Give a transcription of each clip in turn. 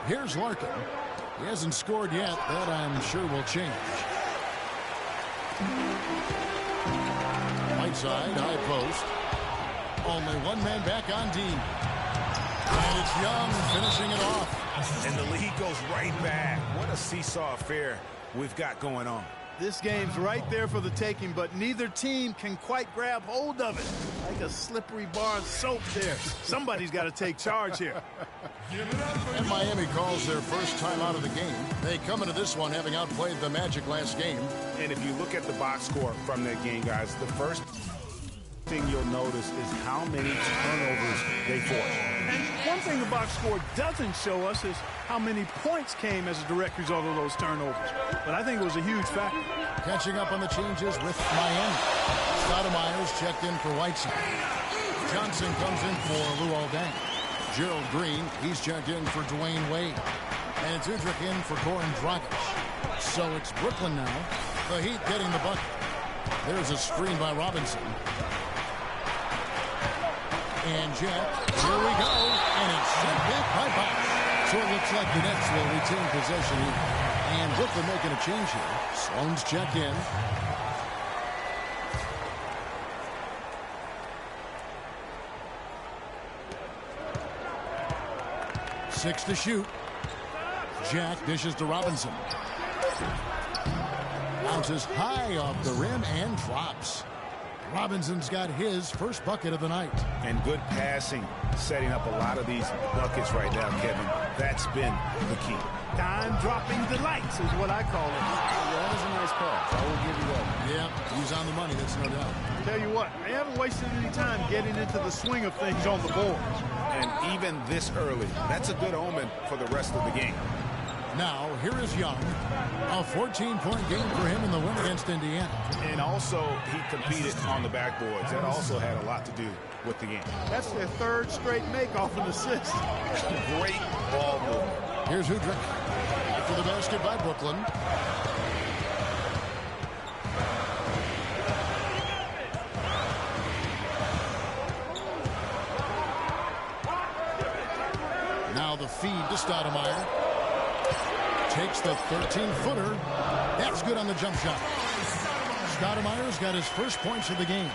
Here's Larkin. He hasn't scored yet. That, I'm sure, will change. Right side, high post. Only one man back on D. And it's Young finishing it off. And the lead goes right back. What a seesaw affair we've got going on. This game's right there for the taking, but neither team can quite grab hold of it. Like a slippery bar of soap there. Somebody's got to take charge here. And Miami calls their first time out of the game. They come into this one having outplayed the Magic last game. And if you look at the box score from that game, guys, the first thing you'll notice is how many turnovers they forced. And one thing the box score doesn't show us is how many points came as a direct result of those turnovers. But I think it was a huge factor. Catching up on the changes with Miami. Stoudemire's checked in for Whiteside. Johnson comes in for Luol Deng. Gerald Green, he's checked in for Dwayne Wade. And it's Udrich in for Goran Dragic. So it's Brooklyn now. The Heat getting the bucket. There's a screen by Robinson. And Jet, here we go, and it's sent back by Box. So it looks like the Nets will retain possession here. And Brooklyn making a change here. Sloan's checked in. Six to shoot. Jack dishes to Robinson. Bounces high off the rim and drops. Robinson's got his first bucket of the night. And good passing, setting up a lot of these buckets right now, Kevin. That's been the key. Time-dropping delights is what I call it. Yeah, that was a nice pass. I will give you that. Yeah, he's on the money, that's no doubt. Tell you what, they haven't wasted any time getting into the swing of things on the board. And even this early, that's a good omen for the rest of the game. Now, here is Young. A 14-point game for him in the win against Indiana. And also, he competed on the backboards. That also had a lot to do with the game. That's their third straight make off an assist. Great ball movement. Here's Udrich. After the basket by Brooklyn. Now the feed to Stoudemire. Takes the 13-footer. That's good on the jump shot. Stoudemire's got his first points of the game.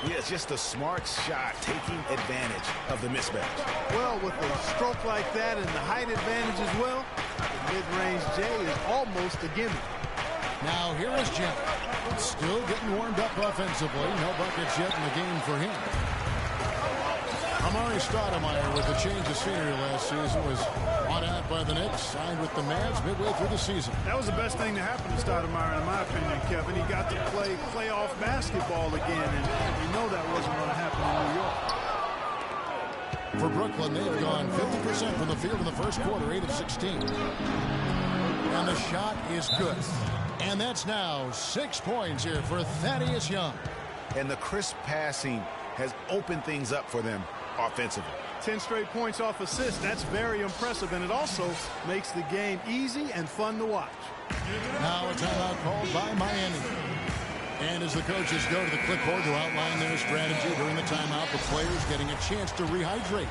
Yeah, it's just a smart shot, taking advantage of the mismatch. Well, with a stroke like that and the height advantage as well, the mid-range J is almost a gimme. Now here is Jack. Still getting warmed up offensively. No buckets yet in the game for him. Amari Stoudemire, with the change of scenery last season, was bought out by the Knicks, signed with the Mavs midway through the season. That was the best thing to happen to Stoudemire, in my opinion, Kevin. He got to play playoff basketball again, and you know that wasn't going to happen in New York. For Brooklyn, they've gone 50% from the field in the first quarter, 8 of 16. And the shot is good. And that's now 6 points here for Thaddeus Young. And the crisp passing has opened things up for them offensively. 10 straight points off assists. That's very impressive, and it also makes the game easy and fun to watch. Now a timeout called by Miami. And as the coaches go to the clipboard to outline their strategy during the timeout, the players getting a chance to rehydrate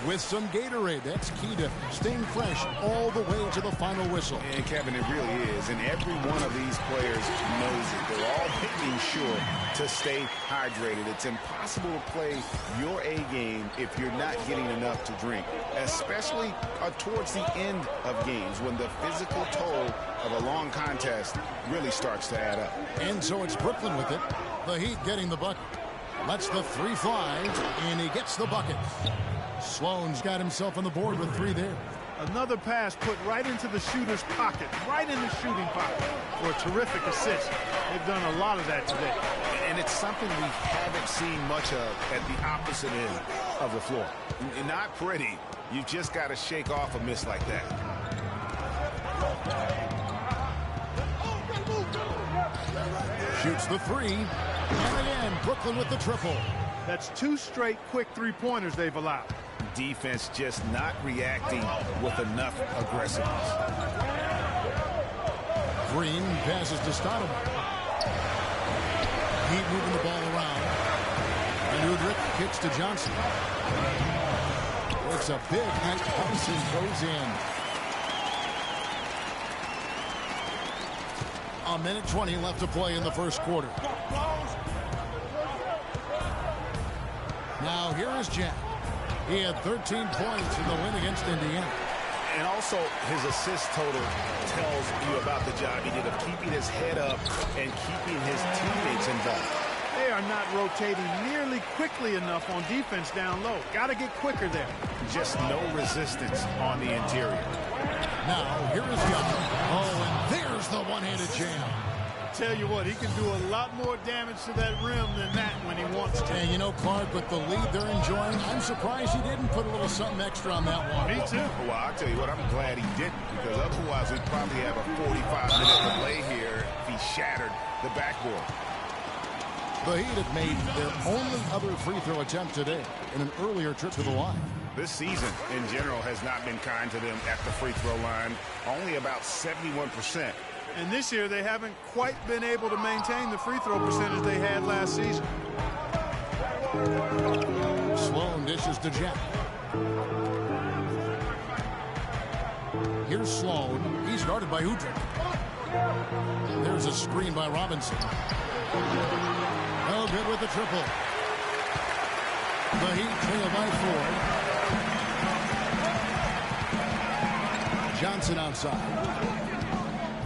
with some Gatorade. That's key to staying fresh all the way to the final whistle. And Kevin, it really is. And every one of these players knows it. They're all making sure to stay hydrated. It's impossible to play your A game if you're not getting enough to drink, especially towards the end of games when the physical toll of a long contest really starts to add up. And so it's Brooklyn with it. The Heat getting the bucket. Lets the three fly, and he gets the bucket. Sloan's got himself on the board with 3 there. Another pass put right into the shooter's pocket, right in the shooting pocket for a terrific assist. They've done a lot of that today. And it's something we haven't seen much of at the opposite end of the floor. Not pretty. You just got to shake off a miss like that. Shoots the 3. And again, Brooklyn with the triple. That's 2 straight quick three-pointers they've allowed. Defense just not reacting with enough aggressiveness. Green passes to Stoudemire. Heat moving the ball around. And Udrich kicks to Johnson. It's a big night. Thompson goes in. 1:20 left to play in the first quarter. Now here is Jack. He had 13 points in the win against Indiana. And also, his assist total tells you about the job he did of keeping his head up and keeping his teammates involved. They are not rotating nearly quickly enough on defense down low. Got to get quicker there. Just no resistance on the interior. Now, here is Young. Oh, and there's the one-handed jam. Tell you what, he can do a lot more damage to that rim than that when he wants to. And you know, Clark, with the lead they're enjoying, I'm surprised he didn't put a little something extra on that one. Me too. Well, I'll tell you what, I'm glad he didn't, because otherwise we'd probably have a 45-minute delay here if he shattered the backboard. The Heat have made their only other free throw attempt today in an earlier trip to the line. This season, in general, has not been kind to them at the free throw line. Only about 71%. And this year, they haven't quite been able to maintain the free throw percentage they had last season. Sloan dishes to Jack. Here's Sloan. He's guarded by Udrih. There's a screen by Robinson. No good with the triple. The Heat trail by 4. Johnson outside.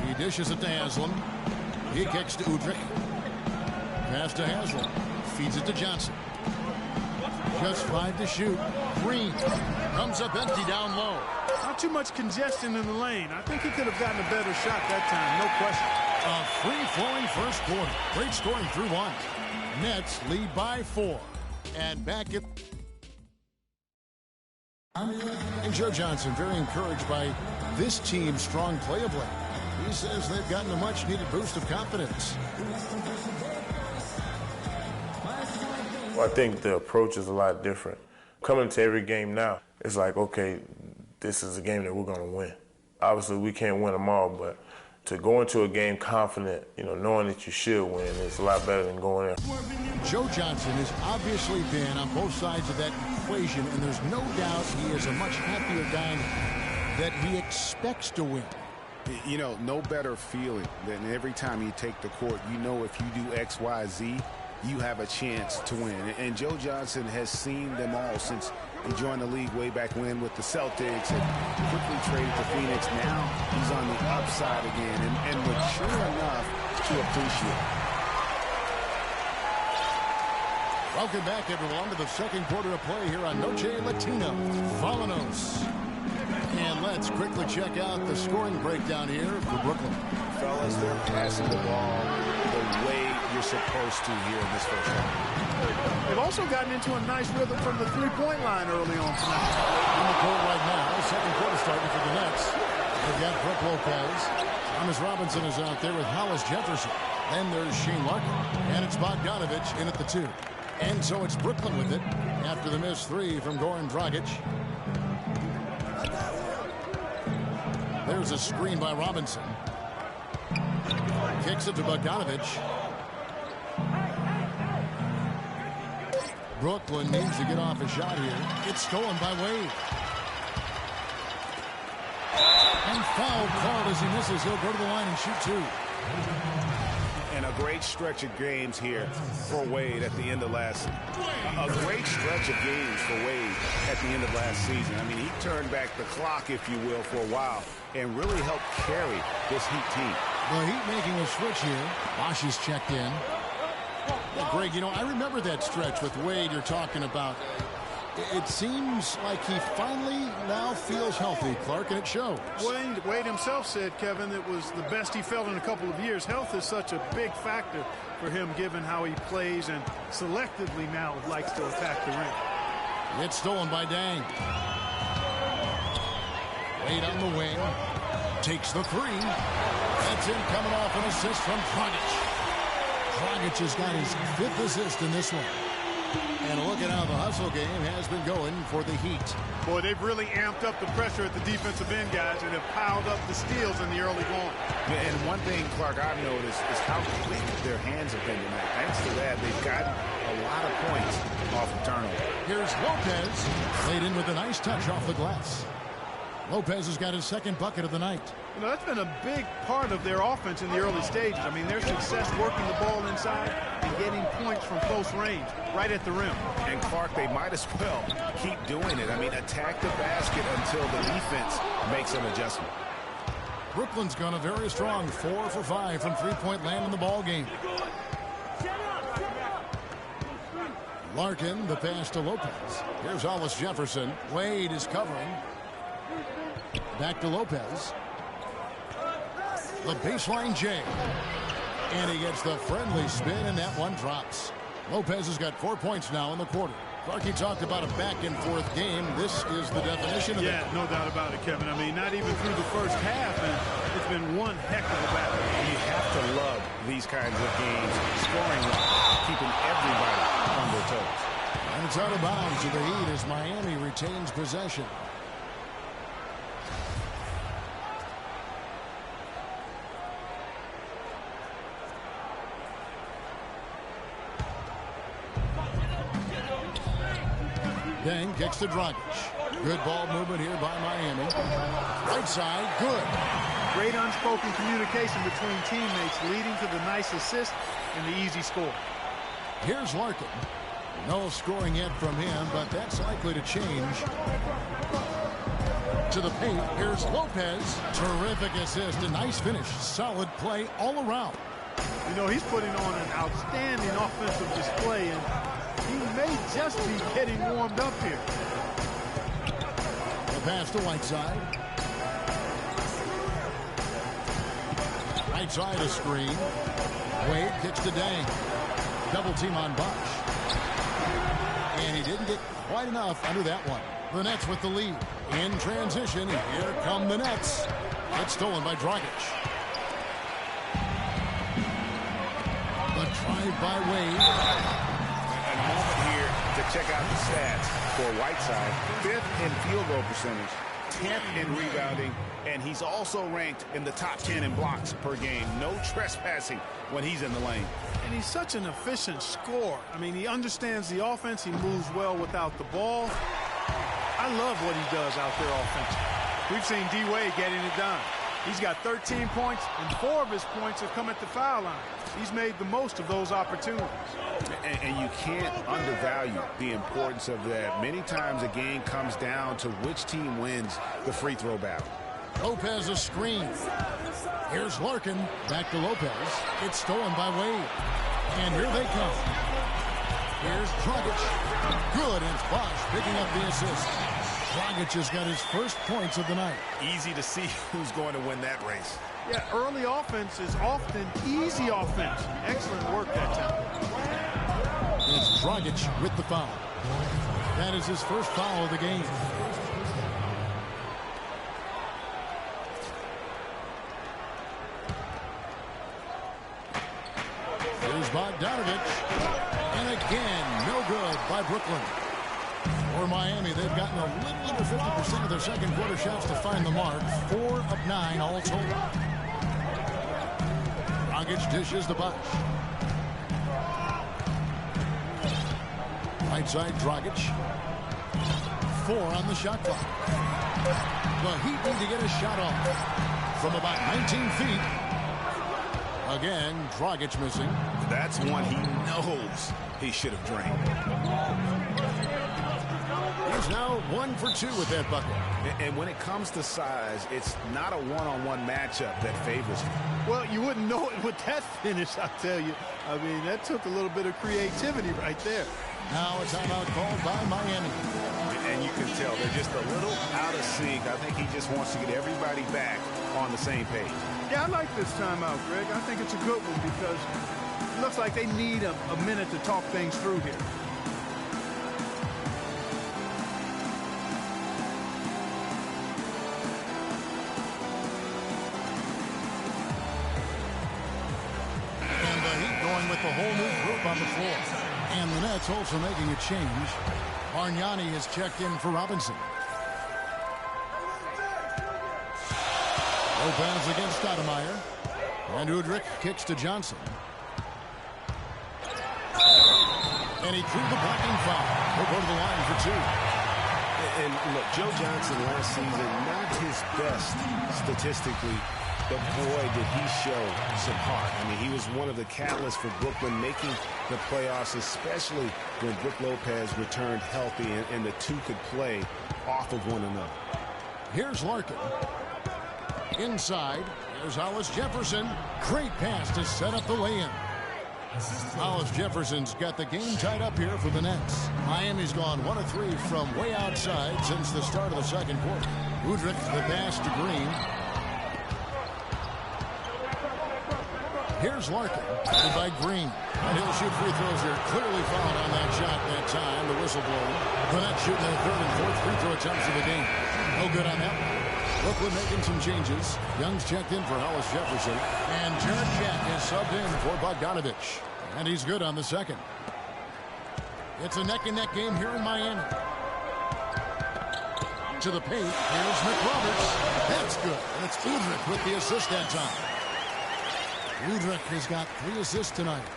He dishes it to Haslam. He kicks to Udrih. Pass to Haslam. Feeds it to Johnson. Just 5 to shoot. Green comes up empty down low. Not too much congestion in the lane. I think he could have gotten a better shot that time, no question. A free-flowing first quarter. Great scoring through 1. Nets lead by 4. And back at... And Joe Johnson very encouraged by this team's strong play of late. He says they've gotten a much-needed boost of confidence. Well, I think the approach is a lot different. Coming into every game now, it's like, okay, this is a game that we're going to win. Obviously, we can't win them all, but to go into a game confident, knowing that you should win, is a lot better than going in. Joe Johnson has obviously been on both sides of that equation, and there's no doubt he is a much happier guy that he expects to win. No better feeling than every time you take the court, if you do X, Y, Z, you have a chance to win. And Joe Johnson has seen them all since he joined the league way back when with the Celtics and quickly traded to Phoenix. Now he's on the upside again and mature enough to appreciate it. Welcome back, everyone, to the second quarter of play here on Noche Latino. Vallanos. And let's quickly check out the scoring breakdown here for Brooklyn. Fellas, they're passing the ball the way you're supposed to here in this first half. They've also gotten into a nice rhythm from the three-point line early on tonight. In the court right now, second quarter starting for the Nets. They've got Brook Lopez. Thomas Robinson is out there with Hollis Jefferson. Then there's Shane Larkin. And it's Bogdanovich in at the 2. And so it's Brooklyn with it after the missed 3 from Goran Dragic. There's a screen by Robinson. Kicks it to Bogdanovich. Brooklyn needs to get off a shot here. It's stolen by Wade. And foul called as he misses. He'll go to the line and shoot 2. And a great stretch of games here for Wade at the end of last season. A great stretch of games for Wade at the end of last season. I mean, he turned back the clock, if you will, for a while and really helped carry this Heat team. The Heat making a switch here. Bosh is checked in. Yeah, Greg, I remember that stretch with Wade you're talking about. It seems like he finally now feels healthy, Clark, and it shows. Wade himself said, Kevin, it was the best he felt in a couple of years. Health is such a big factor for him, given how he plays and selectively now likes to attack the ring. It's stolen by Dang. Wade on the wing. Takes the 3. That's in coming off an assist from Dragic. Dragic has got his 5th assist in this one. And look at how the hustle game has been going for the Heat. Boy, they've really amped up the pressure at the defensive end, guys, and have piled up the steals in the early going. And one thing, Clark, I've noticed is how quick their hands have been tonight. Thanks to that, they've gotten a lot of points off of turnover. Here's Lopez. Laid in with a nice touch off the glass. Lopez has got his second bucket of the night. You know, that's been a big part of their offense in the early stages. I mean, their success working the ball inside and getting points from close range, right at the rim. And Clark, they might as well keep doing it. I mean, attack the basket until the defense makes an adjustment. Brooklyn's gone a very strong 4 for 5 from three-point land in the ball game. Larkin, the pass to Lopez. Here's Hollis Jefferson. Wade is covering. Back to Lopez. The baseline J. And he gets the friendly spin, and that one drops. Lopez has got 4 points now in the quarter. Clarky talked about a back-and-forth game. This is the definition of that. Yeah, no doubt about it, Kevin. I mean, not even through the first half, and it's been one heck of a battle. You have to love these kinds of games, scoring keeping everybody on their toes. And it's out of bounds to the Heat as Miami retains possession. Deng kicks to Dragic. Good ball movement here by Miami. Right side, good. Great unspoken communication between teammates leading to the nice assist and the easy score. Here's Larkin. No scoring yet from him, but that's likely to change. To the paint, here's Lopez. Terrific assist, a nice finish. Solid play all around. You know, he's putting on an outstanding offensive display, and he may just be getting warmed up here. The pass to Whiteside. Right side a screen. Wade kicks to Deng. Double team on Bosch. And he didn't get quite enough under that one. The Nets with the lead. In transition, here come the Nets. It's stolen by Dragic. The drive by Wade. A moment here to check out the stats for Whiteside. 5th in field goal percentage, 10th in rebounding, and he's also ranked in the top 10 in blocks per game. No trespassing when he's in the lane. And he's such an efficient scorer. I mean, he understands the offense. He moves well without the ball. I love what he does out there offensively. We've seen D-Wade getting it done. He's got 13 points, and 4 of his points have come at the foul line. He's made the most of those opportunities. And you can't undervalue the importance of that. Many times a game comes down to which team wins the free throw battle. Lopez a screen. Here's Larkin. Back to Lopez. It's stolen by Wade. And here they come. Here's Dragic. Good, and it's Bosch picking up the assist. Dragic has got his first points of the night. Easy to see who's going to win that race. Yeah, early offense is often easy offense. Excellent work that time. It's Dragic with the foul. That is his first foul of the game. Here's Bogdanovich. And again, no good by Brooklyn. For Miami, they've gotten a little under 50% of their second quarter shots to find the mark. 4 of 9 all total. Dragic dishes the Bosch. Right side, Dragic. 4 on the shot clock. The Heat need to get a shot off from about 19 feet. Again, Dragic missing. That's one he knows he should have drained. He's now 1 for 2 with that bucket. And when it comes to size, it's not a one-on-one matchup that favors him. Well, you wouldn't know it with that finish, I'll tell you. I mean, that took a little bit of creativity right there. Now a timeout called by Miami. And you can tell they're just a little out of sync. I think he just wants to get everybody back on the same page. Yeah, I like this timeout, Greg. I think it's a good one because it looks like they need a minute to talk things through here. With a whole new group on the floor. And the Nets also making a change. Bargnani has checked in for Robinson. Lopez against Stoudemire. And Udrich kicks to Johnson. And he drew the blocking foul. He'll go to the line for 2. And look, Joe Johnson last season, not his best statistically, but boy, did he show some heart. I mean, he was one of the catalysts for Brooklyn making the playoffs, especially when Brook Lopez returned healthy and the two could play off of one another. Here's Larkin. Inside, here's Hollis Jefferson. Great pass to set up the lay-in. Hollis Jefferson's got the game tied up here for the Nets. Miami's gone 1 of 3 from way outside since the start of the second quarter. Udrich, the pass to Green. Here's Larkin, headed by Green. And he'll shoot free throws here. Clearly fouled on that shot that time. The whistle blown. The Nets shooting their third and fourth free throw attempts of the game. No good on that one. Brooklyn making some changes. Young's checked in for Hollis Jefferson. And Jarrett Jack is subbed in for Bogdanovich. And he's good on the second. It's a neck-and-neck game here in Miami. To the paint. Here's McRoberts. That's good. And it's Udrich with the assist that time. Udrich has got 3 assists tonight.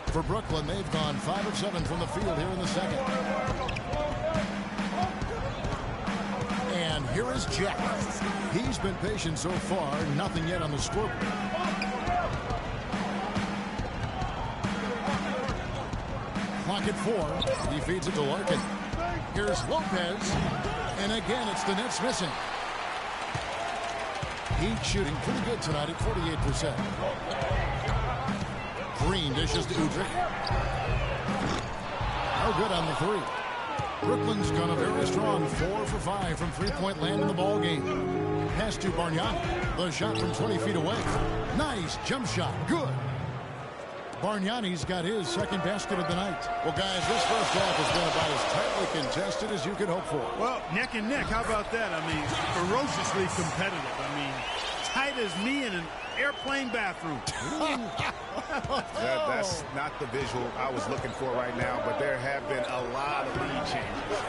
For Brooklyn, they've gone 5 of 7 from the field here in the second. And here is Jack. He's been patient so far. Nothing yet on the scoreboard. Clock at 4. He feeds it to Larkin. Here's Lopez. And again, it's the Nets missing. He's shooting pretty good tonight at 48%. Green dishes to Udrich. No good on the 3. Brooklyn's gone a very strong 4 for 5 from three-point land in the ball game. Pass to Bargnani. The shot from 20 feet away. Nice jump shot. Good. Bargnani's got his second basket of the night. Well, guys, this first half has been about as tightly contested as you could hope for. Well, neck and neck. How about that? I mean, ferociously competitive. I mean, tight as me in an airplane bathroom. That's not the visual I was looking for right now, but there have been a lot of lead changes.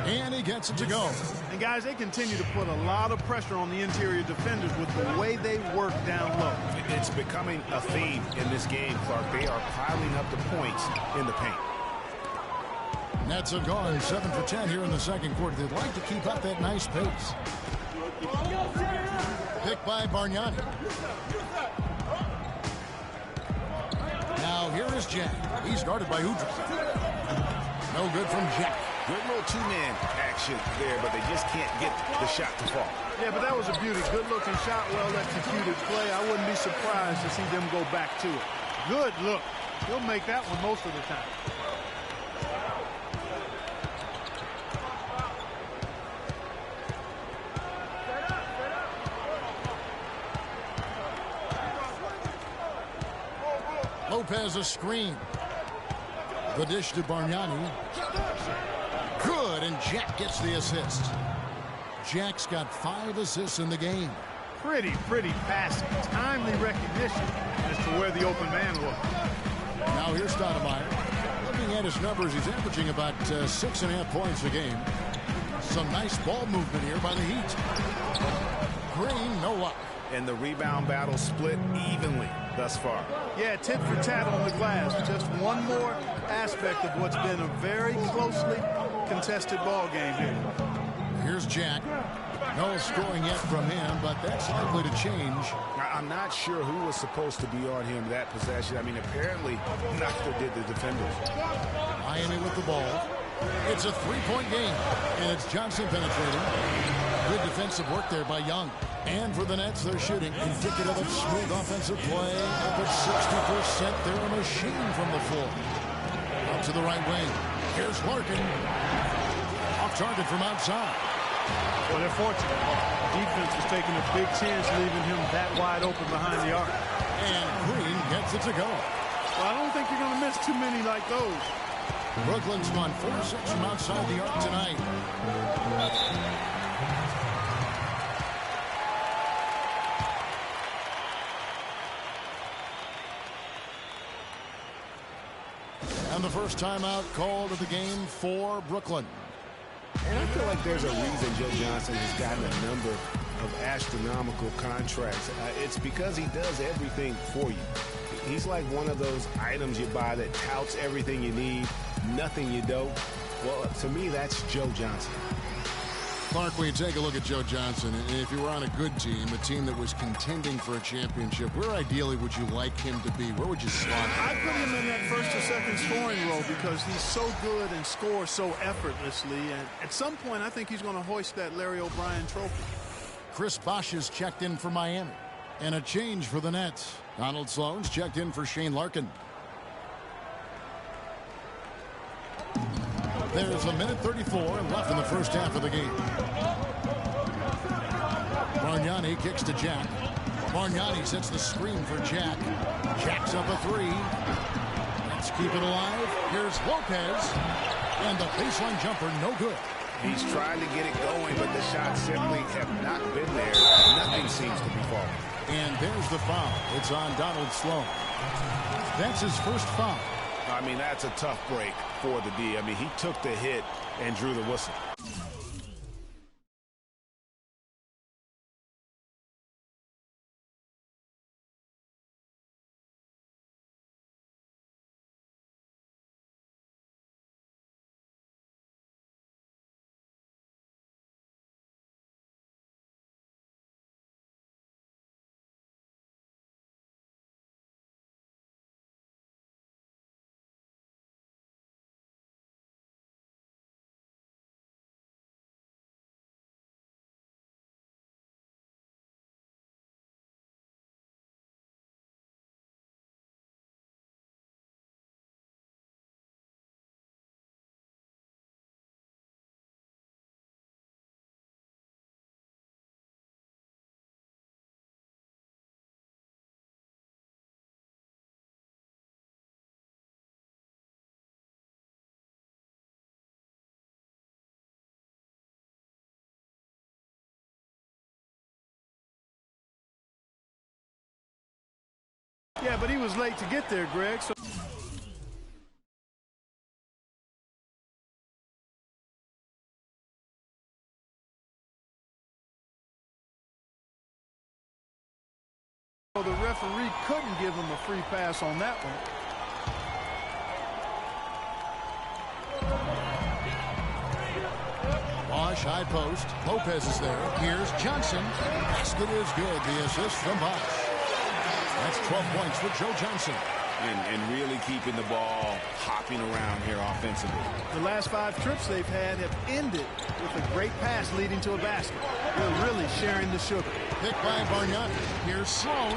And he gets it to go. And guys, they continue to put a lot of pressure on the interior defenders with the way they work down low. It's becoming a theme in this game, Clark. They are piling up the points in the paint. Nets have gone 7 for 10 here in the second quarter. They'd like to keep up that nice pace. Picked by Bargnani. Now here is Jack. He's guarded by Udrich. No good from Jack. Good little two-man action there, but they just can't get the shot to fall. Yeah, but that was a beauty. Good-looking shot, well-executed play. I wouldn't be surprised to see them go back to it. Good look. He'll make that one most of the time. Lopez a screen. The dish to Bargnani. Good, and Jack gets the assist. Jack's got 5 assists in the game. Pretty passing. Timely recognition as to where the open man was. Now here's Stoudemire. Looking at his numbers, he's averaging about 6.5 points a game. Some nice ball movement here by the Heat. Green, no luck. And the rebound battle split evenly thus far. Yeah, tit for tat on the glass. Just one more aspect of what's been a very closely contested ball game here. Here's Jack. No scoring yet from him, but that's likely to change. I'm not sure who was supposed to be on him that possession. I mean, apparently neither did the defenders. Miami with the ball. It's a 3-point game, and it's Johnson penetrating. Good defensive work there by Young. And for the Nets, they're shooting indicative of smooth offensive play. Up at 60%. They're a machine from the floor. Out to the right wing. Here's Larkin. Off target from outside. Well, they're fortunate. Defense is taking a big chance, leaving him that wide open behind the arc. And Green gets it to go. Well, I don't think you're going to miss too many like those. Brooklyn's gone 4-6 from outside the arc tonight. And the first timeout called of the game for Brooklyn. And I feel like there's a reason Joe Johnson has gotten a number of astronomical contracts. It's because he does everything for you. He's like one of those items you buy that touts everything you need, nothing you don't. Well, to me, that's Joe Johnson. Clark, when you take a look at Joe Johnson, and if you were on a good team, a team that was contending for a championship, where ideally would you like him to be? Where would you slot him? I put him in that first or second scoring role because he's so good and scores so effortlessly. And at some point, I think he's going to hoist that Larry O'Brien trophy. Chris Bosh is checked in for Miami. And a change for the Nets. Donald Sloan's checked in for Shane Larkin. There's a minute 34 left in the first half of the game. Bargnani kicks to Jack. Bargnani sets the screen for Jack. Jack's up a three. Let's keep it alive. Here's Lopez. And the baseline jumper, no good. He's trying to get it going, but the shots simply have not been there. Nothing seems to be falling. And there's the foul. It's on Donald Sloan. That's his first foul. I mean, that's a tough break for the D. I mean, he took the hit and drew the whistle. Yeah, but he was late to get there, Greg. So the referee couldn't give him a free pass on that one. Bosh, high post. Lopez is there. Here's Johnson. Basket is good. The assist from Bosh. That's 12 points for Joe Johnson. And really keeping the ball hopping around here offensively. The last 5 trips they've had have ended with a great pass leading to a basket. They're really sharing the sugar. Picked by Bargnani. Here's Sloan.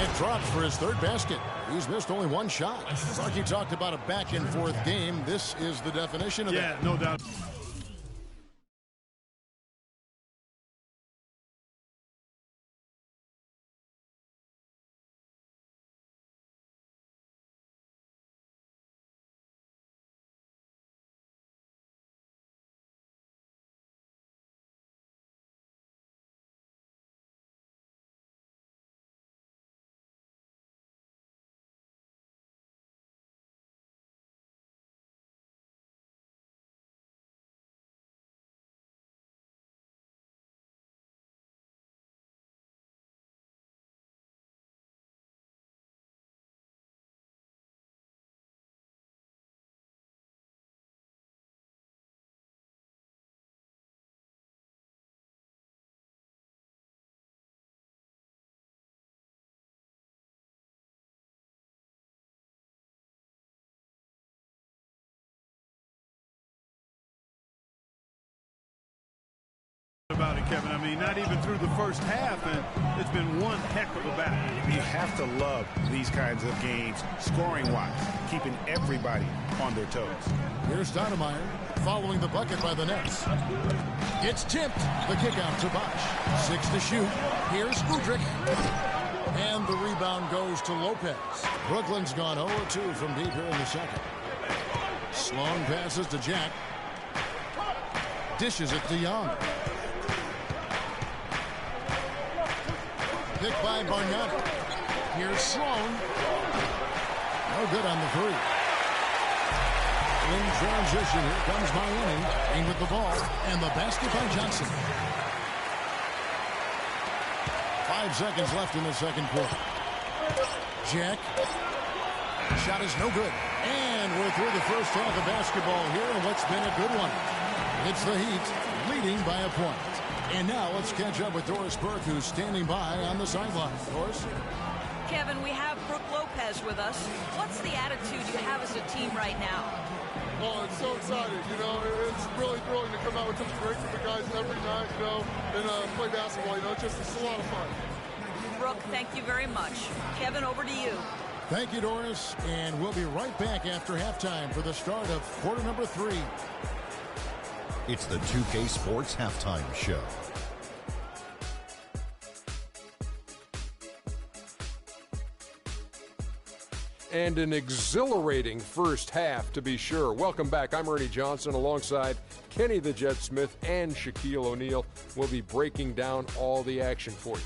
It drops for his third basket. He's missed only one shot. Clarky talked about a back-and-forth game. This is the definition of that. Yeah, no doubt. About it, Kevin. I mean, not even through the first half, and it's been one heck of a battle. You have to love these kinds of games, scoring-wise, keeping everybody on their toes. Here's Stoudemire following the bucket by the Nets. It's tipped. The kick out to Bosh. 6 to shoot. Here's Udrich. And the rebound goes to Lopez. Brooklyn's gone 0-2 from deep here in the second. Sloan passes to Jack. Dishes it to Young. Picked by Bargnani. Here's Sloan. No good on the three. In transition, here comes Miami. In with the ball. And the basket by Johnson. 5 seconds left in the second quarter. Jack. Shot is no good. And we're through the first half of basketball here, and what's been a good one. It's the Heat leading by a point. And now let's catch up with Doris Burke, who's standing by on the sideline. Doris? Kevin, we have Brooke Lopez with us. What's the attitude you have as a team right now? Oh, it's so exciting. It's really thrilling to come out with such a great group of guys every night, and play basketball. It's a lot of fun. Brooke, thank you very much. Kevin, over to you. Thank you, Doris. And we'll be right back after halftime for the start of quarter number 3. It's the 2K Sports Halftime Show. And an exhilarating first half, to be sure. Welcome back. I'm Ernie Johnson alongside Kenny the Jet Smith and Shaquille O'Neal. We'll be breaking down all the action for you.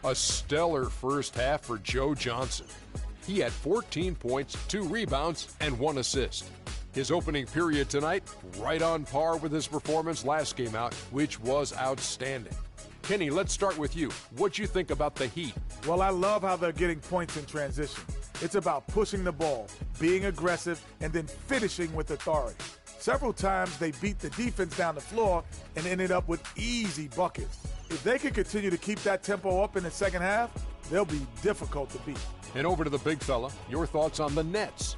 A stellar first half for Joe Johnson. He had 14 points, 2 rebounds, and 1 assist. His opening period tonight, right on par with his performance last game out, which was outstanding. Kenny, let's start with you. What'd you think about the Heat? Well, I love how they're getting points in transition. It's about pushing the ball, being aggressive, and then finishing with authority. Several times they beat the defense down the floor and ended up with easy buckets. If they can continue to keep that tempo up in the second half, they'll be difficult to beat. And over to the big fella, your thoughts on the Nets.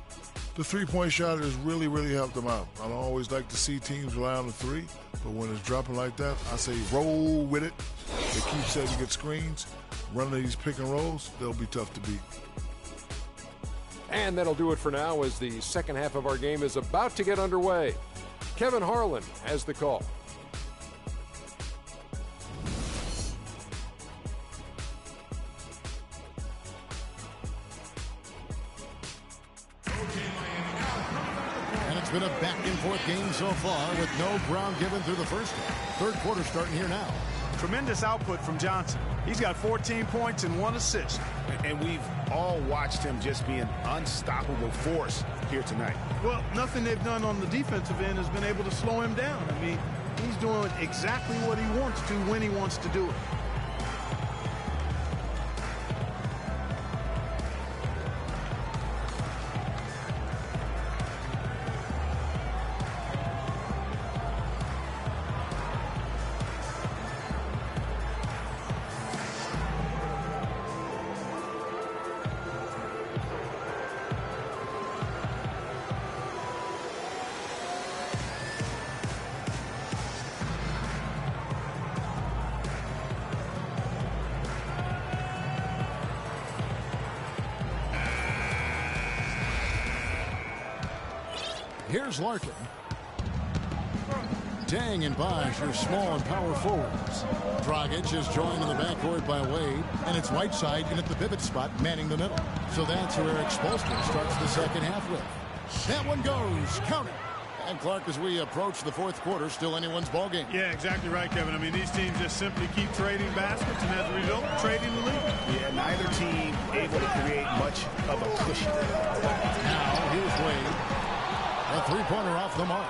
The three-point shot has really, really helped them out. I don't always like to see teams rely on the three, but when it's dropping like that, I say roll with it. They keep setting good screens, running these pick and rolls, they'll be tough to beat. And that'll do it for now as the second half of our game is about to get underway. Kevin Harlan has the call. And it's been a back-and-forth game so far with no ground given through the first half. Third quarter starting here now. Tremendous output from Johnson. He's got 14 points and 1 assist. And we've all watched him just be an unstoppable force here tonight. Well, nothing they've done on the defensive end has been able to slow him down. I mean, he's doing exactly what he wants to when he wants to do it. Here's Larkin. Dang and Bosch are small and power forwards. Dragic is joined in the backcourt by Wade, and it's Whiteside in at the pivot spot, manning the middle. So that's where Eric Spoelstra starts the second half with. That one goes. Count it. And Clark, as we approach the fourth quarter, still anyone's ball game. Yeah, exactly right, Kevin. I mean, these teams just simply keep trading baskets, and as a result, trading the lead. Yeah, neither team able to create much of a cushion. Now, here's Wade. A three-pointer off the mark.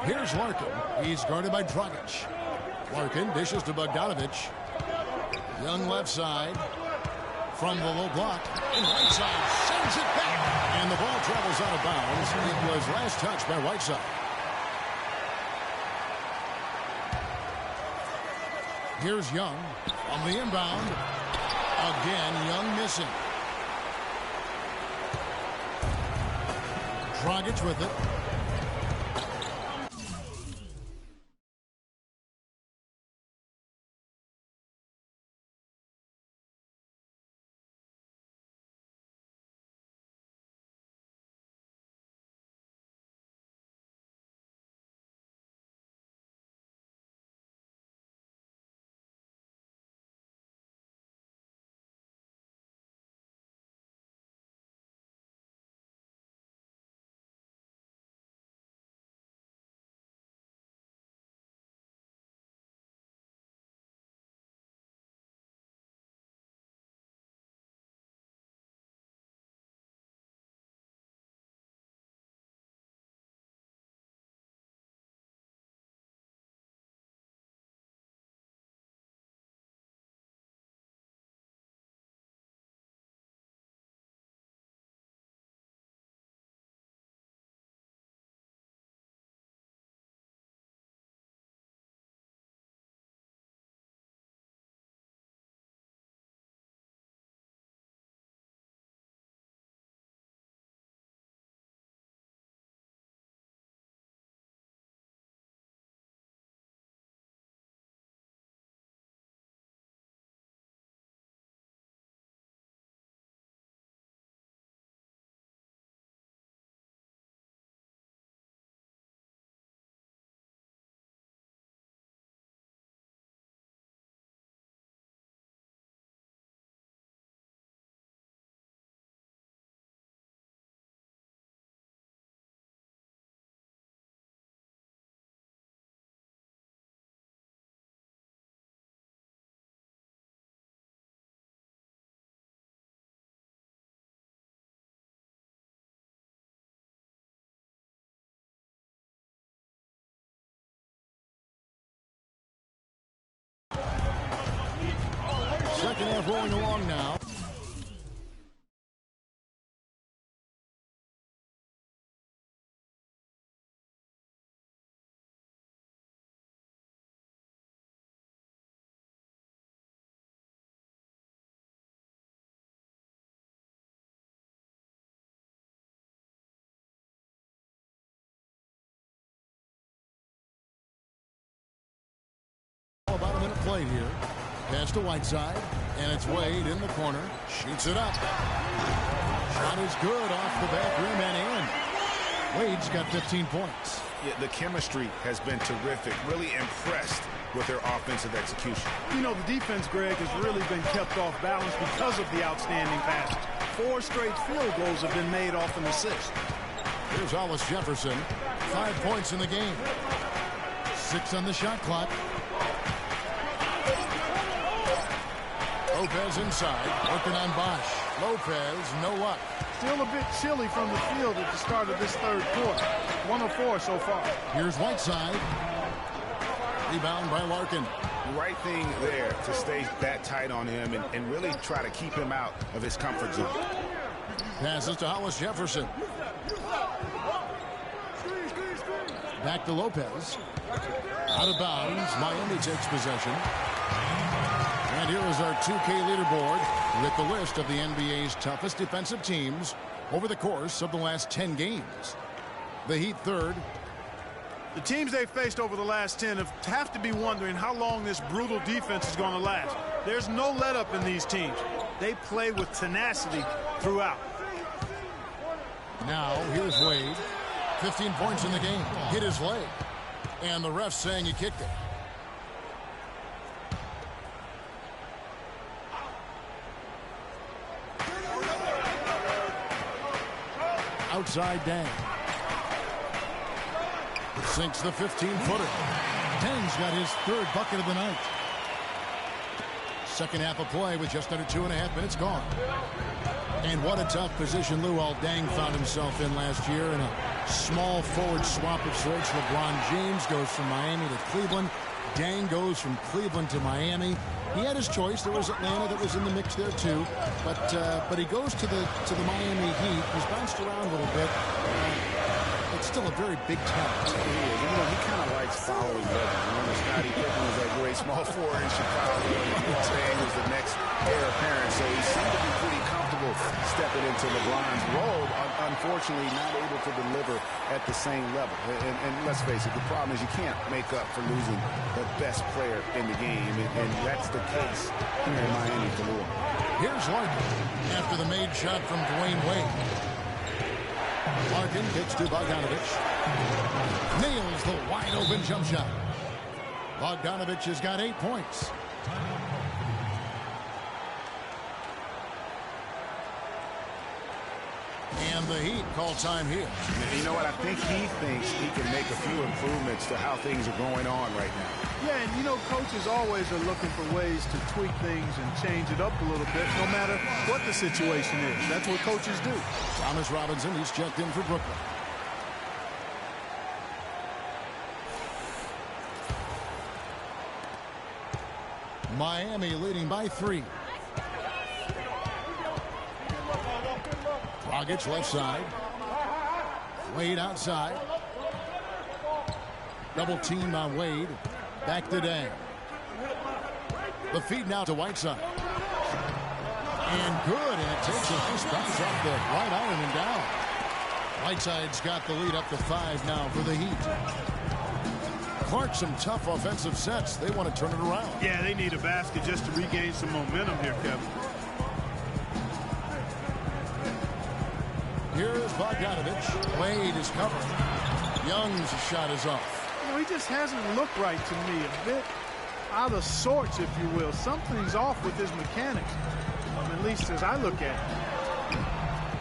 Here's Larkin. He's guarded by Dragic. Larkin dishes to Bogdanovich. Young left side. From the low block. And Whiteside sends it back. And the ball travels out of bounds. It was last touched by Whiteside. Here's Young on the inbound. Again, Young missing. Dragic with it. rolling along now. About a minute played here. Pass to Whiteside, and it's Wade in the corner. Shoots it up. Shot is good off the back rim and in. Wade's got 15 points. Yeah, the chemistry has been terrific. Really impressed with their offensive execution. You know, the defense, Greg, has really been kept off balance because of the outstanding passes. 4 straight field goals have been made off an assist. Here's Hollis Jefferson. 5 points in the game. 6 on the shot clock. Lopez inside, working on Bosch. Lopez, no luck. Still a bit chilly from the field at the start of this third quarter. 1 of 4 so far. Here's Whiteside. Rebound by Larkin. The right thing there to stay that tight on him and really try to keep him out of his comfort zone. Passes to Hollis Jefferson. Back to Lopez. Out of bounds. Miami takes possession. And here is our 2K leaderboard with the list of the NBA's toughest defensive teams over the course of the last 10 games. The Heat third. The teams they've faced over the last 10 have to be wondering how long this brutal defense is going to last. There's no let-up in these teams. They play with tenacity throughout. Now, here's Wade. 15 points in the game. Hit his leg. And the ref saying he kicked it. Outside Dang. Sinks the 15-footer. Dang's got his 3rd bucket of the night. Second half of play with just under 2.5 minutes gone. And what a tough position Luol Deng found himself in last year in a small forward swap of sorts. LeBron James goes from Miami to Cleveland. Deng goes from Cleveland to Miami. He had his choice. There was Atlanta that was in the mix there too, but he goes to the Miami Heat. He's bounced around a little bit. It's still a very big talent. He is. You know, he kind of likes following legends. Remember, Scottie Pippen was that great small forward in Chicago. Deng was the next heir apparent, so he seemed to be pretty comfortable stepping into LeBron's role. Unfortunately, not able to deliver at the same level. And let's face it, the problem is you can't make up for losing the best player in the game, and that's the case here in Miami for Luol. Here's Larkin after the made shot from Dwayne Wade. Larkin kicks to Bogdanovich. Nails the wide-open jump shot. Bogdanovich has got 8 points. And the Heat call time here. You know what? I think he thinks he can make a few improvements to how things are going on right now. Yeah, and you know, coaches always are looking for ways to tweak things and change it up a little bit, no matter what the situation is. That's what coaches do. Thomas Robinson, he's checked in for Brooklyn. Miami leading by 3. Dragic left side. Wade outside. Double teamed on Wade. Back to Dang. The feed now to Whiteside. And good, and it takes a nice bounce off the right iron and down. Whiteside's got the lead up to 5 now for the Heat. Clark, some tough offensive sets. They want to turn it around. Yeah, they need a basket just to regain some momentum here, Kevin. Here's Bogdanovich. Wade is covered. Young's shot is off. You know, he just hasn't looked right to me. A bit out of sorts, if you will. Something's off with his mechanics, at least as I look at it.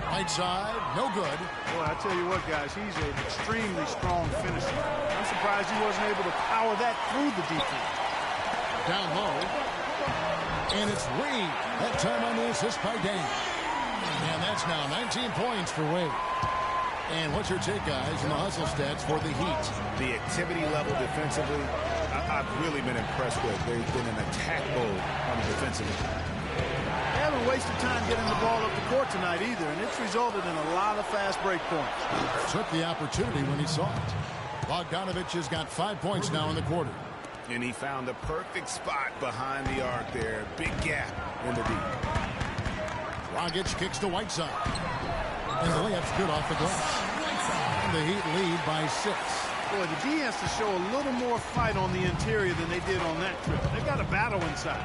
Right side, no good. Boy, I tell you what, guys, he's an extremely strong finisher. I'm surprised he wasn't able to power that through the defense. Down low. And it's Wade. That time on the assist by Dan. And that's now 19 points for Wade. And what's your take, guys, in the hustle stats for the Heat? The activity level defensively, I've really been impressed with. They've been an attack mode on the defensive end. wasted time getting the ball up the court tonight either, and it's resulted in a lot of fast break points. Took the opportunity when he saw it. Bogdanovich has got 5 points now in the quarter. And he found the perfect spot behind the arc there. Big gap in the deep. Dragic kicks to Whiteside. And the layup's good off the glass. And the Heat lead by 6. Boy, the D has to show a little more fight on the interior than they did on that trip. They've got a battle inside.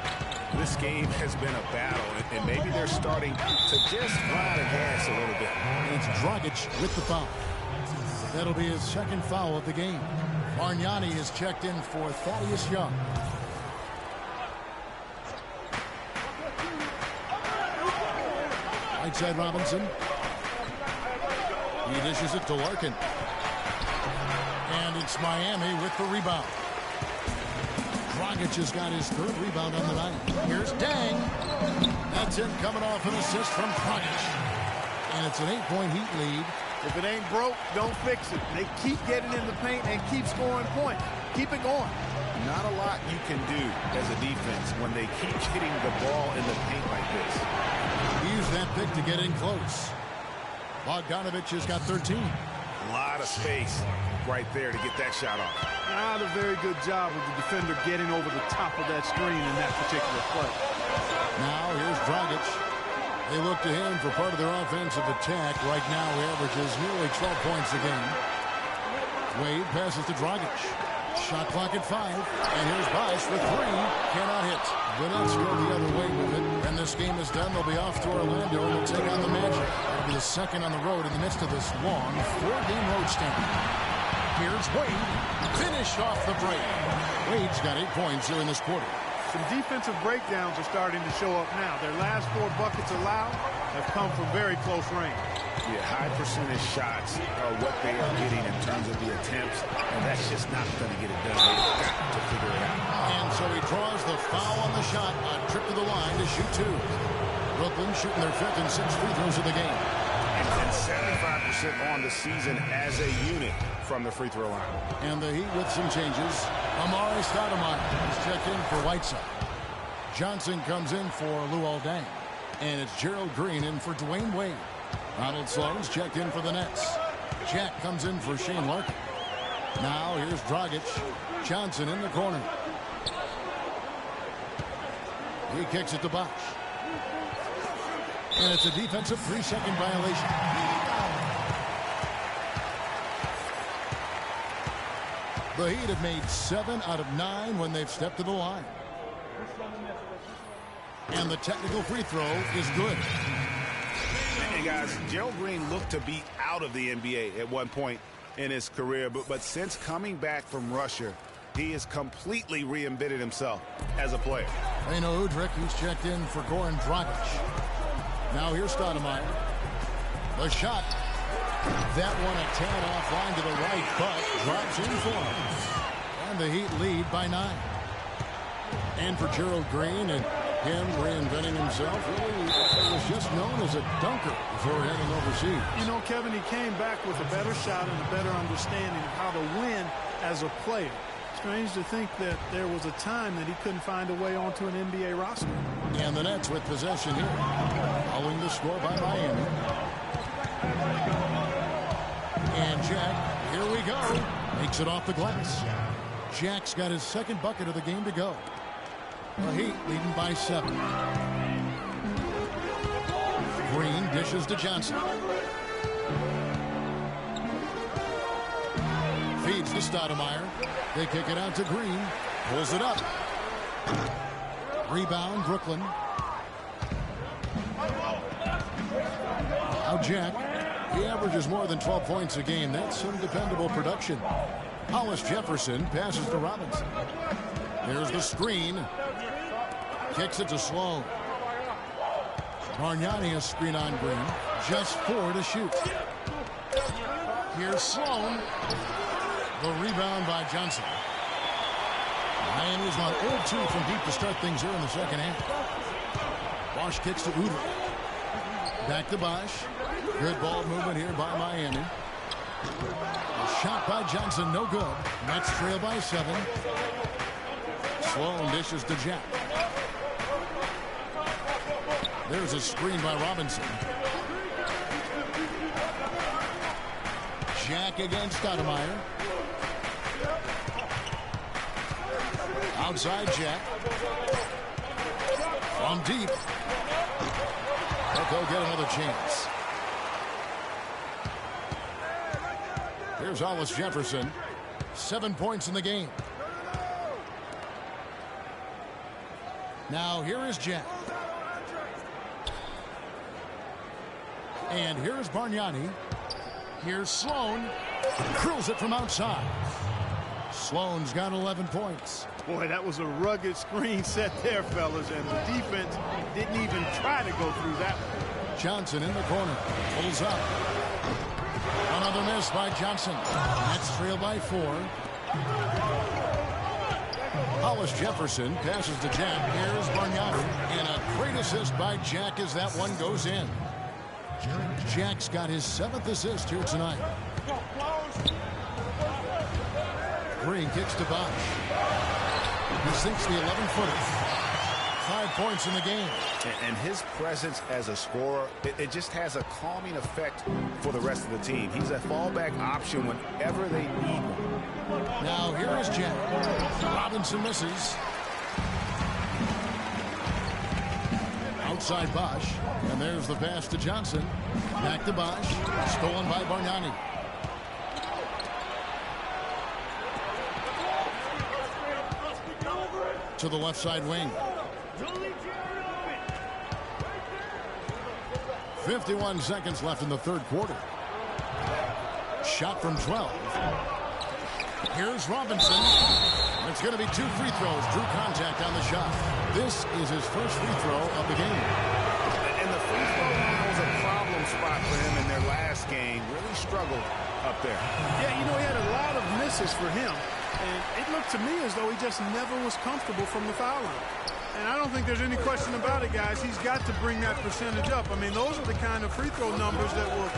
This game has been a battle, and maybe they're starting to just run out of gas a little bit. And it's Dragic with the foul. That'll be his second foul of the game. Bargnani is checked in for Thaddeus Young. Whiteside Robinson. He dishes it to Larkin. And it's Miami with the rebound. Dragic has got his third rebound on the night. Here's Dang. That's it, coming off an assist from Dragic. And it's an 8-point Heat lead. If it ain't broke, don't fix it. They keep getting in the paint and keep scoring points. Keep it going. Not a lot you can do as a defense when they keep getting the ball in the paint like this. Use that pick to get in close. Bogdanovich has got 13. A lot of space right there to get that shot off. Not a very good job of the defender getting over the top of that screen in that particular play. Now here's Dragic. They look to him for part of their offensive attack. Right now he averages nearly 12 points a game. Wade passes to Dragic. Shot clock at 5. And here's Bosch with 3. Cannot hit. The Nets go the other way with it. And this game is done. They'll be off to Orlando and they'll take on the Magic. It'll be the second on the road in the midst of this long 4-game road stand. Here's Wade. Finish off the break. Wade's got 8 points here in this quarter. Some defensive breakdowns are starting to show up now. Their last 4 buckets allowed have come from very close range. Yeah, high percentage shots are what they are getting in terms of the attempts, and that's just not going to get it done. They've got to figure it out. And so he draws the foul on the shot. A trip to the line to shoot 2. Brooklyn shooting their 5th and 6th free throws of the game. And 75% on the season as a unit from the free throw line. And the Heat with some changes. Amari Stoudemire is checked in for Whiteside. Johnson comes in for Luol Deng. And it's Gerald Green in for Dwayne Wade. Ronald Sloan's checked in for the Nets. Jack comes in for Shane Larkin. Now here's Dragic. Johnson in the corner. He kicks it to Bosch. And it's a defensive 3-second violation. The Heat have made 7 out of 9 when they've stepped to the line. And the technical free throw is good. Hey guys, Gerald Green looked to be out of the NBA at one point in his career, but since coming back from Russia, he has completely reinvented himself as a player. Reno Udrich, he's checked in for Goran Dragic. Now here's Stoudemire. The shot. That one a tad offline to the right, but drops in for him. And the Heat lead by 9. And for Gerald Green and him reinventing himself, really, he was just known as a dunker before heading overseas. You know, Kevin, he came back with a better shot and a better understanding of how to win as a player. Strange to think that there was a time that he couldn't find a way onto an NBA roster. And the Nets with possession here. Following the score by Miami. And Jack, here we go. Makes it off the glass. Jack's got his second bucket of the game to go. The Heat leading by 7. Green dishes to Johnson. Feeds to Stoudemire. They kick it out to Green. Pulls it up. Rebound, Brooklyn. Now Jack. He averages more than 12 points a game. That's some dependable production. Hollis Jefferson passes to Robinson. There's the screen. Kicks it to Sloan. Bargnani a screen on Green. Just 4 to shoot. Here's Sloan. The rebound by Johnson. Miami's on 0-2 from deep to start things here in the second half. Bosch kicks to Udrich. Back to Bosch. Good ball movement here by Miami. A shot by Johnson, no good. Nets trail by 7. Sloan dishes to Jack. There's a screen by Robinson. Jack against Stoudemire. Outside Jack. From deep. But they'll get another chance. Here's Hollis Jefferson. 7 points in the game. Now here is Jack. And here's Bargnani. Here's Sloan. Drills it from outside. Sloan's got 11 points. Boy, that was a rugged screen set there, fellas, and the defense didn't even try to go through that one. Johnson in the corner. Pulls up. Another miss by Johnson. Nets trail by 4. Hollis Jefferson passes to Jack. Here's Bargnani. And a great assist by Jack as that one goes in. Jack's got his 7th assist here tonight. Green kicks to Bosch. He sinks the 11-footer. 5 points in the game. And his presence as a scorer, it just has a calming effect for the rest of the team. He's a fallback option whenever they need one. Now here is Jack. Robinson misses. Outside Bosch. And there's the pass to Johnson. Back to Bosch. Stolen by Bargnani. To the left side wing. 51 seconds left in the third quarter. Shot from 12. Here's Robinson. It's going to be 2 free throws. Drew contact on the shot. This is his first free throw of the game. And the free throw line was a problem spot for him in their last game. Really struggled up there. Yeah, you know, he had a lot of misses for him. And it looked to me as though he just never was comfortable from the foul line. And I don't think there's any question about it, guys. He's got to bring that percentage up. I mean, those are the kind of free throw numbers that will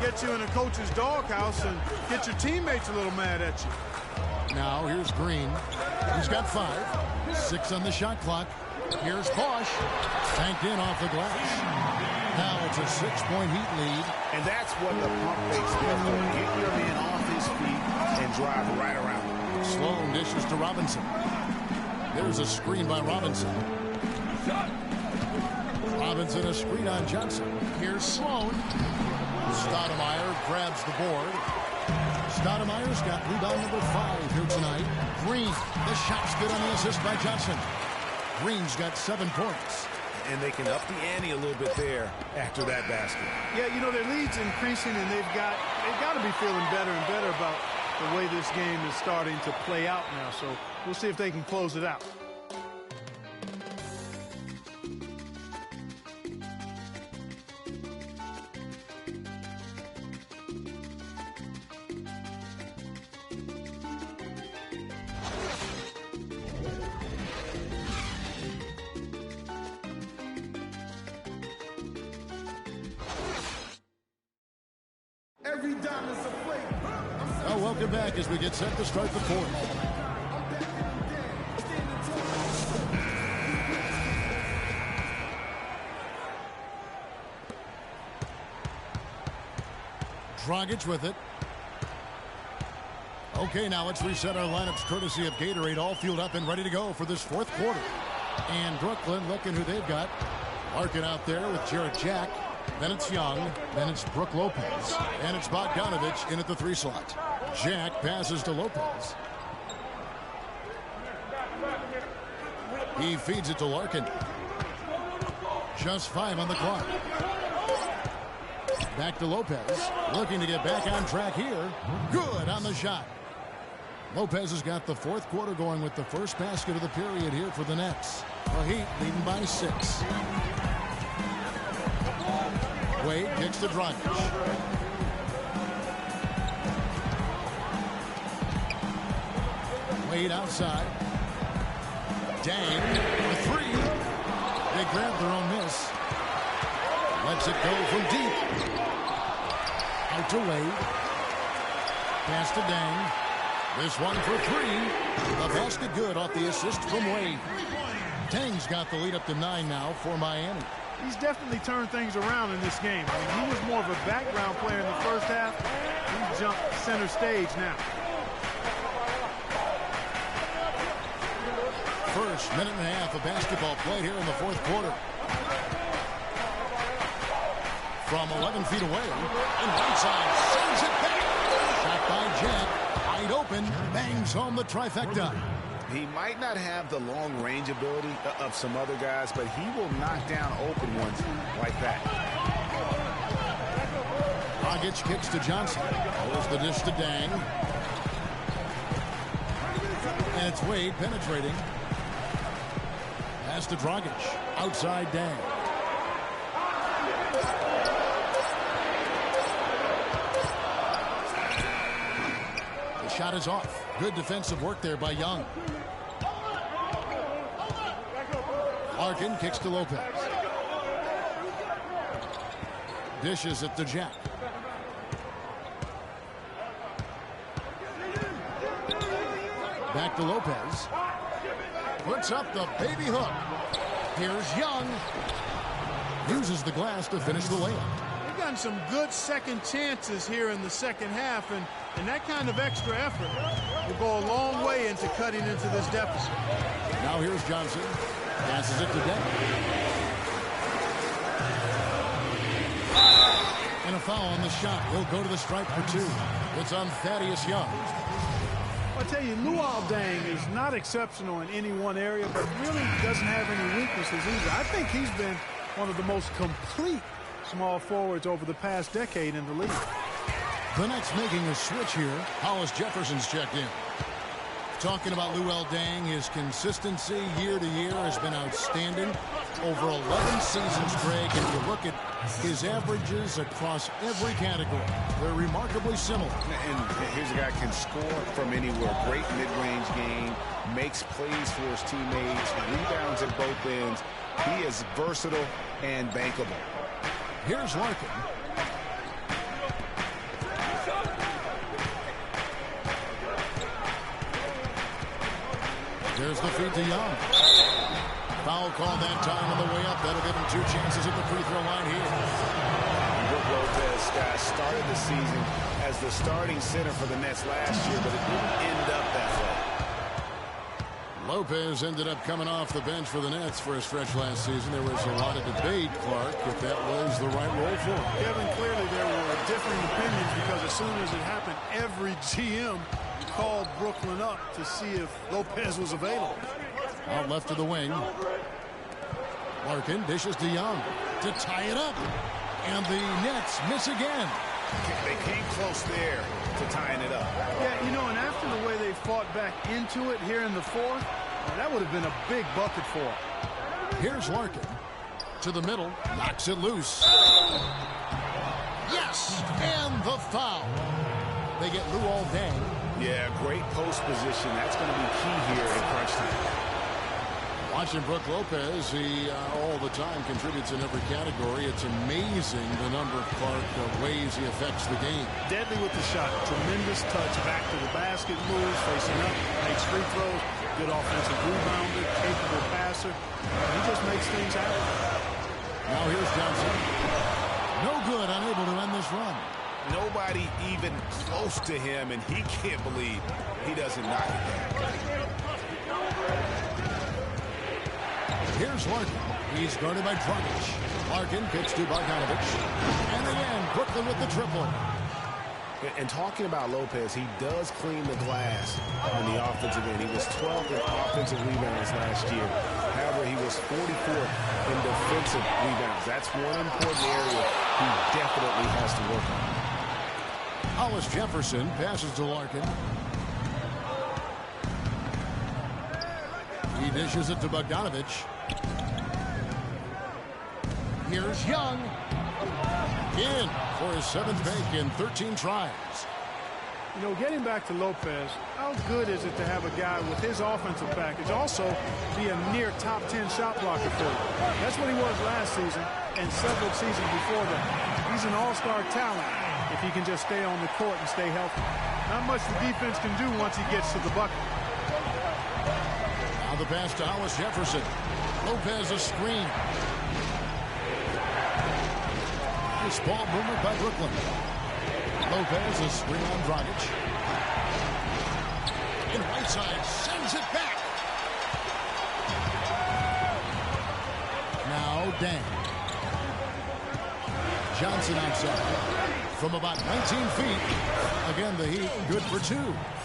get you in a coach's doghouse and get your teammates a little mad at you. Now here's Green. He's got 5. 6 on the shot clock. Here's Bosch. Tanked in off the glass. Now it's a 6-point Heat lead. And that's what the pump fakes there for. Get your man off his feet and drive right around him. Sloan dishes to Robinson. There's a screen by Robinson. Robinson a screen on Johnson. Here's Sloan. Stoudemire grabs the board. Stoudemire's got rebound number 5 here tonight. Green, the shot's good on the assist by Johnson. Green's got 7 points. And they can up the ante a little bit there after that basket. Yeah, you know, their lead's increasing, and they've got to be feeling better and better about the way this game is starting to play out now. So we'll see if they can close it out. Welcome back as we get set to start the fourth. Dragic with it. Okay, now let's reset our lineups courtesy of Gatorade, all fueled up and ready to go for this fourth quarter. And Brooklyn looking who they've got. Larkin out there with Jarrett Jack. Then it's Young. Then it's Brook Lopez. And it's Bogdanovich in at the 3 slot. Jack passes to Lopez. He feeds it to Larkin. Just 5 on the clock. Back to Lopez. Looking to get back on track here. Good on the shot. Lopez has got the fourth quarter going with the first basket of the period here for the Nets. The Heat leading by 6. Wade kicks to Dragic. Wade outside. Dang for 3. They grab their own miss. Lets it go from deep. Out to Wade. Pass to Dang. This one for 3. The basket good off the assist from Wade. Dang's got the lead up to 9 now for Miami. he's definitely turned things around in this game. I mean, he was more of a background player in the first half. He's jumped center stage now. First minute and a half of basketball played here in the fourth quarter. From 11 feet away, and Whiteside sends it back. Shot by Jet, wide open, bangs home the trifecta. He might not have the long range ability of some other guys, but he will knock down open ones like that. Dragic kicks to Johnson. Pulls the dish to Dang. And it's Wade penetrating. Pass to Dragic. Outside Dang. The shot is off. Good defensive work there by Young. Larkin kicks to Lopez. Dishes it to Jack. Back to Lopez. Puts up the baby hook. Here's Young. Uses the glass to finish the layup. They've gotten some good second chances here in the second half, and that kind of extra effort will go a long way into cutting into this deficit. Now here's Johnson. Passes it to Deng. And a foul on the shot. He'll go to the stripe for two. It's on Thaddeus Young. I tell you, Luol Deng is not exceptional in any one area, but really doesn't have any weaknesses either. I think he's been one of the most complete small forwards over the past decade in the league. The Nets making a switch here. Hollis Jefferson's checked in. Talking about Luol Deng, his consistency year to year has been outstanding. Over 11 seasons, Greg, and you look at his averages across every category. They're remarkably similar. And here's a guy who can score from anywhere. Great mid-range game, makes plays for his teammates, rebounds at both ends. He is versatile and bankable. Here's Larkin. There's the feed to Young. Foul call that time on the way up. That'll give him two chances at the free throw line here. Brook Lopez, guys, started the season as the starting center for the Nets last year, but it didn't end up that way. Lopez ended up coming off the bench for the Nets for a stretch last season. There was a lot of debate, Clark, if that was the right role for him. Kevin, clearly there were differing opinions because as soon as it happened, every GM called Brooklyn up to see if Lopez was available. Out left to the wing. Larkin dishes to Young to tie it up. And the Nets miss again. They came close there to tying it up. Yeah, you know, and after the way they fought back into it here in the fourth, that would have been a big bucket for them. Here's Larkin to the middle, knocks it loose. Yes, and the foul. They get Luol Deng. Yeah, great post position. That's going to be key here in crunch time. Watching Brook Lopez, he all the time contributes in every category. It's amazing the number of ways he affects the game. Deadly with the shot. Tremendous touch back to the basket, moves, facing up, makes free throws, good offensive rebounder, capable passer. He just makes things happen. Now here's Johnson. No good, unable to end this run. Nobody even close to him, and he can't believe he doesn't knock it down. Here's Larkin. He's guarded by Dragic. Larkin kicks to Bogdanovich. And again, Brooklyn with the triple. And talking about Lopez, he does clean the glass on the offensive end. He was 12th in offensive rebounds last year. However, he was 44th in defensive rebounds. That's one important area he definitely has to work on. Hollis Jefferson passes to Larkin. He dishes it to Bogdanovich. Here's Young. In for his 7th make in 13 tries. You know, getting back to Lopez, how good is it to have a guy with his offensive package also be a near top 10 shot blocker for you? That's what he was last season and several seasons before that. He's an all-star talent if he can just stay on the court and stay healthy. Not much the defense can do once he gets to the bucket. Now the pass to Hollis Jefferson. Lopez a screen. Nice ball movement by Brooklyn. Lopez, a screen on Dragic. In right side, sends it back. Now Dang. Johnson outside. From about 19 feet. Again, the Heat good for 2.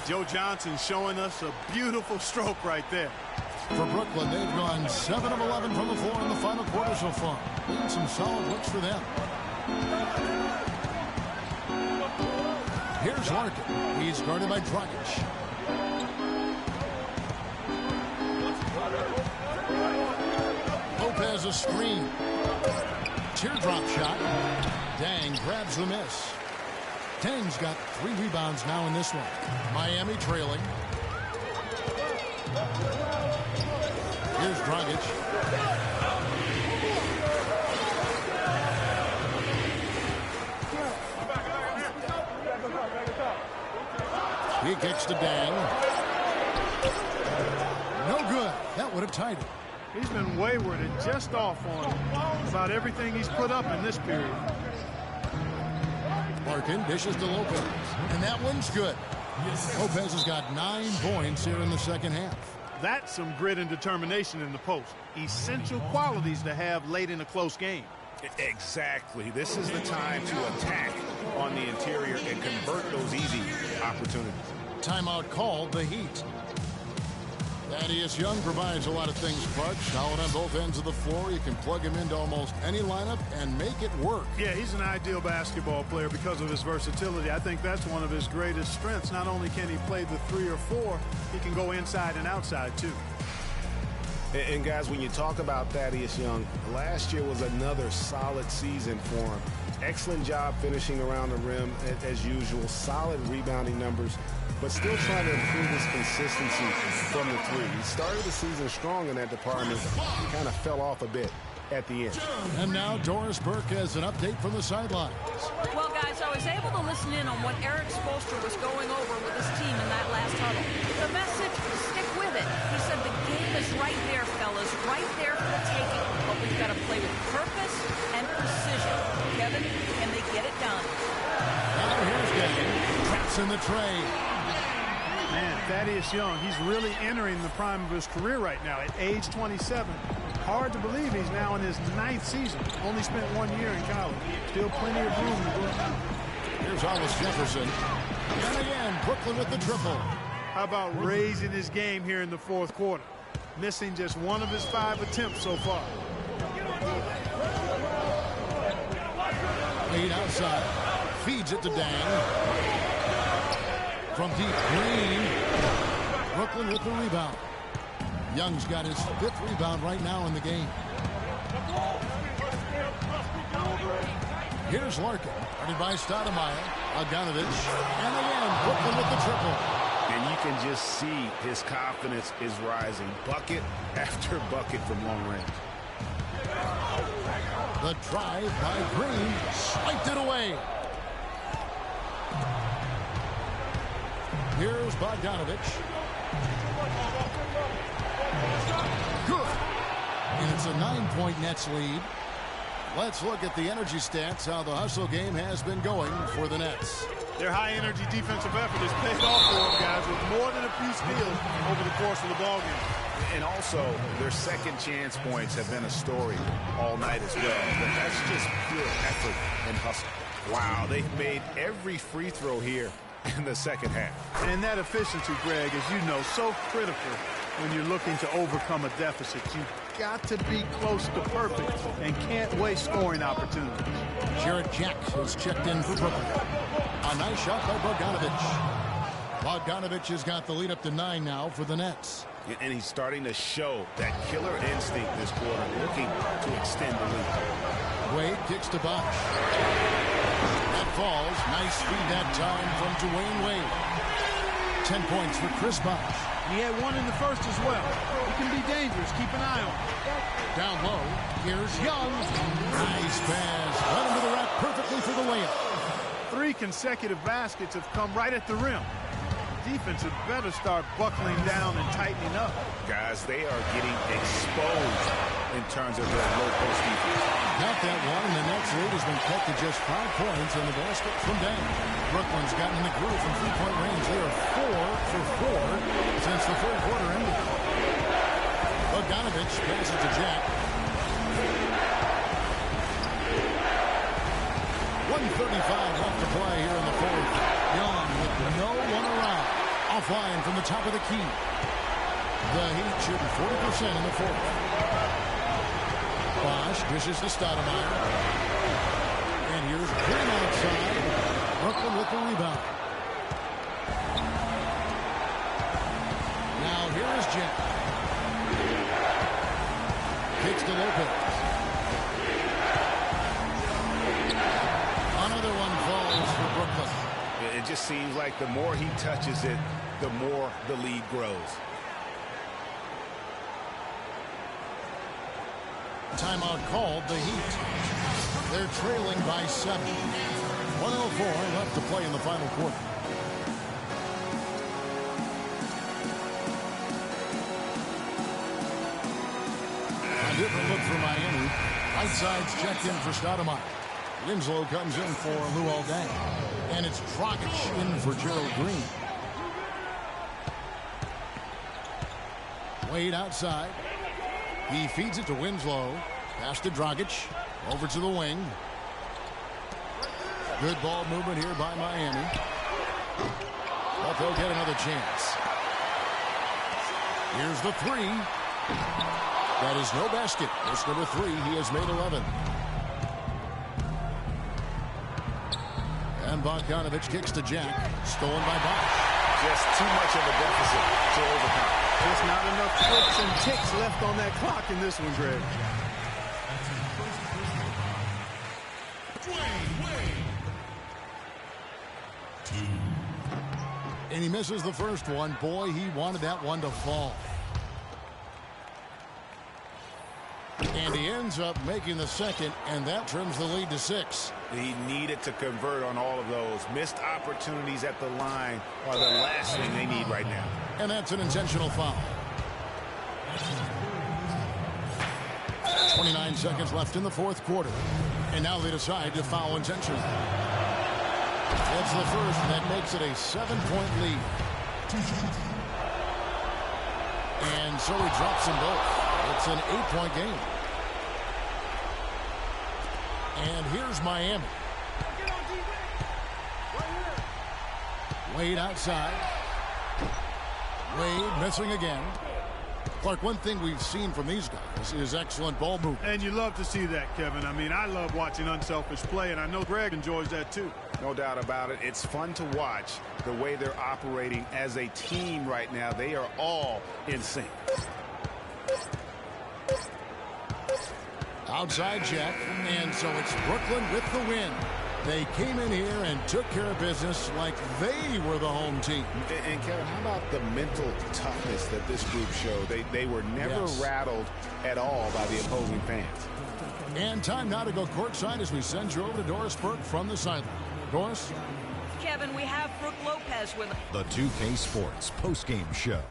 Joe Johnson showing us a beautiful stroke right there. For Brooklyn, they've gone 7 of 11 from the floor in the final quarter so far. And some solid looks for them. Here's Larkin. He's guarded by Dragic. Lopez a screen. Teardrop shot. Dang grabs the miss. Dang's got 3 rebounds now in this one. Miami trailing. Here's Dragic. He kicks to Dang. No good. That would have tied it. He's been wayward and just off on about everything he's put up in this period. Larkin dishes to Lopez. And that one's good. Lopez has got 9 points here in the second half. That's some grit and determination in the post. Essential qualities to have late in a close game. Exactly. This is the time to attack on the interior and convert those easy opportunities. Timeout called, the Heat. Thaddeus Young provides a lot of things, Clark. Solid on both ends of the floor. You can plug him into almost any lineup and make it work. Yeah, he's an ideal basketball player because of his versatility. I think that's one of his greatest strengths. Not only can he play the 3 or 4, he can go inside and outside, too. And guys, when you talk about Thaddeus Young, last year was another solid season for him. Excellent job finishing around the rim as usual. Solid rebounding numbers, but still trying to improve his consistency from the 3. He started the season strong in that department. He kind of fell off a bit at the end. And now Doris Burke has an update from the sidelines. Well, guys, I was able to listen in on what Eric Spoelstra was going over with his team in that last huddle. The message, stick with it. He said the game is right there, fellas, right there for the taking. But we've got to play with purpose and precision. Kevin, can they get it done? Now here's Dang. Traps in the tray. Man, Thaddeus Young, he's really entering the prime of his career right now at age 27. Hard to believe he's now in his 9th season. Only spent 1 year in college. Still plenty of room to go. Here's Hollis Jefferson. And again, Brooklyn with the triple. How about raising his game here in the 4th quarter? Missing just 1 of his 5 attempts so far. 8 outside. Feeds it to Dang. From deep, Green. Brooklyn with the rebound. Young's got his 5th rebound right now in the game. Here's Larkin, guarded by Stoudemire, Bogdanovich, and again, Brooklyn with the triple. And you can just see his confidence is rising. Bucket after bucket from long range. The drive by Green, swiped it away. Here's Bogdanovich. Good. And it's a 9-point Nets lead. Let's look at the energy stats, how the hustle game has been going for the Nets. Their high-energy defensive effort has paid off for them, guys, with more than a few steals over the course of the ballgame. And also, their second chance points have been a story all night as well. But that's just pure effort and hustle. Wow, they've made every free throw here in the second half. And that efficiency, Greg, as you know, so critical when you're looking to overcome a deficit. You've got to be close to perfect and can't waste scoring opportunities. Jarrett Jack has checked in for Brooklyn. A nice shot by Bogdanovich. Bogdanovich has got the lead up to 9 now for the Nets. And he's starting to show that killer instinct this quarter, looking to extend the lead. Wade kicks to Bosh. That falls. Nice feed that time from Dwayne Wade. 10 points for Chris Bosh. He had 1 in the first as well. He can be dangerous. Keep an eye on him. Down low. Here's Young. Nice pass. Led him to the rack perfectly for the layup. 3 consecutive baskets have come right at the rim. defense had better start buckling down and tightening up. Guys, they are getting exposed in terms of their low post defense. Got that one, and the next lead has been cut to just 5 points in the basket from down. Brooklyn's gotten in the groove from three-point range. They are 4 for 4 since the third quarter ended. Bogdanovich passes to Jack. 1:35 left to play here in the fourth. Young with no one around. Offline from the top of the key. The Heat shooting 40% in the fourth. Bosch dishes to Stoudemire. And here's Green outside. Brooklyn with the rebound. Now here is Jack. Kicks to Lopez. Another one falls for Brooklyn. It just seems like the more he touches it, the more the lead grows. Timeout called, the Heat. They're trailing by 7. 1:04 left to play in the final quarter. A different look for Miami. Right side's checked in for Stoudemire. Winslow comes in for Luol Deng. And it's Dragic in for Gerald Green. Wade outside. He feeds it to Winslow. Pass to Dragic. Over to the wing. Good ball movement here by Miami. But they'll get another chance. Here's the three. That is no basket. It's number 3. He has made 11. And Bogdanovich kicks to Jack. Stolen by Bosch. Just too much of a deficit to overcome. There's not enough clicks and ticks left on that clock in this one, Greg. And he misses the first one. Boy, he wanted that one to fall. And he ends up making the second, and that trims the lead to 6. He needed to convert on all of those. Missed opportunities at the line are the last thing they need right now. And that's an intentional foul. 29 seconds left in the fourth quarter. And now they decide to foul intentionally. That's the first, and that makes it a 7-point lead. And so he drops them both. It's an 8-point game. And here's Miami. Wade outside. Wade missing again. Clark, one thing we've seen from these guys is excellent ball movement. And you love to see that, Kevin. I mean, I love watching unselfish play, and I know Greg enjoys that too. No doubt about it. It's fun to watch the way they're operating as a team right now. They are all in sync. Outside check, and so it's Brooklyn with the win. They came in here and took care of business like they were the home team. And Kevin, how about the mental toughness that this group showed? They were never rattled at all by the opposing fans. And time now to go courtside as we send you over to Doris Burke from the sideline. Doris? Kevin, we have Brooke Lopez with us. The 2K Sports postgame show.